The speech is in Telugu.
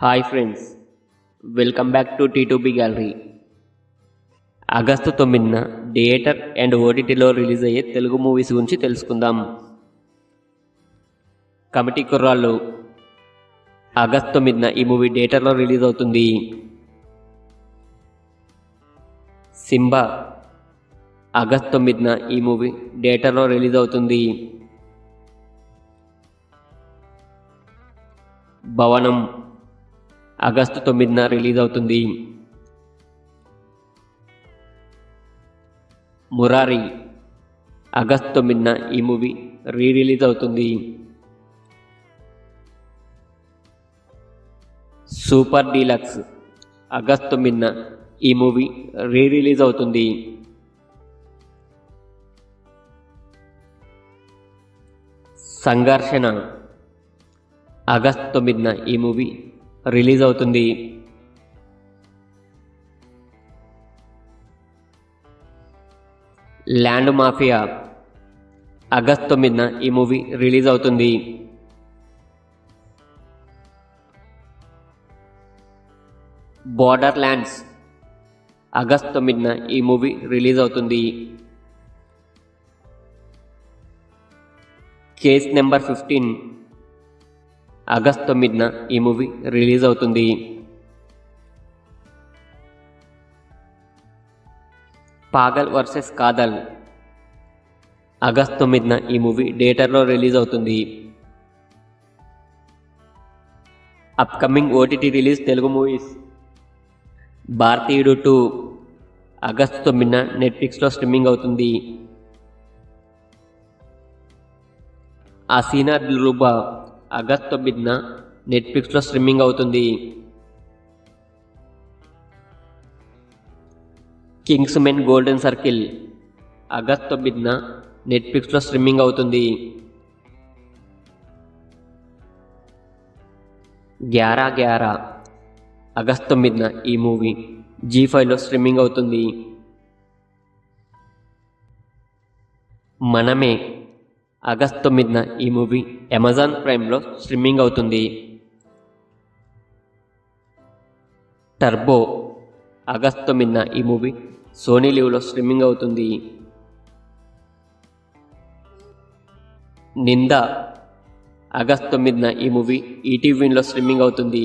Hi friends, welcome back to T2B gallery. August 9న థియేటర్ అండ్ ఓటీటీలో రిలీజ్ అయ్యే తెలుగు మూవీస్ గురించి తెలుసుకుందాం. కమిటీ కుర్రాళ్ళు, ఆగస్టు 9న ఈ మూవీ థియేటర్లో రిలీజ్ అవుతుంది. సింబా ఆగస్టు 9న ఈ మూవీ థియేటర్లో రిలీజ్ అవుతుంది. భవనం ఆగస్టు 9న రిలీజ్ అవుతుంది. మురారి ఆగస్టు 9న ఈ మూవీ రిలీజ్ అవుతుంది. సూపర్ డీలక్స్ ఆగస్టు 9న ఈ మూవీ రిలీజ్ అవుతుంది. సంఘర్షణ ఆగస్టు 9న ఈ మూవీ రిలీజ్ అవుతుంది. ల్యాండ్ మాఫియా ఆగస్టు 9న ఈ మూవీ రిలీజ్ అవుతుంది. బోర్డర్ ల్యాండ్స్ ఆగస్టు 9న ఈ మూవీ రిలీజ్ అవుతుంది. కేస్ నెంబర్ 15 ఆగస్టు 9న ఈ మూవీ రిలీజ్ అవుతుంది. పాగల్ వర్సెస్ కాదల్ ఆగస్టు 9న ఈ మూవీ థియేటర్లో రిలీజ్ అవుతుంది. Upcoming OTT release Telugu movies: భారతీయుడు 2 ఆగస్టు 9న నెట్ఫ్లిక్స్లో స్ట్రీమింగ్ అవుతుంది. హసీనా దిల్రుబా ఆగస్టు 9న నెట్ఫ్లిక్స్లో స్ట్రీమింగ్ అవుతుంది. Kingsman Golden Circle August 9న నెట్ఫ్లిక్స్లో స్ట్రీమింగ్ అవుతుంది. 11 ఆగస్టు 9న ఈ మూవీ జీ5లో స్ట్రీమింగ్ అవుతుంది. మనమే ఆగస్టు 9న ఈ మూవీ అమెజాన్ ప్రైమ్లో స్ట్రీమింగ్ అవుతుంది. టర్బో ఆగస్టు 9న ఈ మూవీ సోనీ లివ్లో స్ట్రీమింగ్ అవుతుంది. నింద ఆగస్టు 9న ఈ మూవీ ఈటీవీలో స్ట్రీమింగ్ అవుతుంది.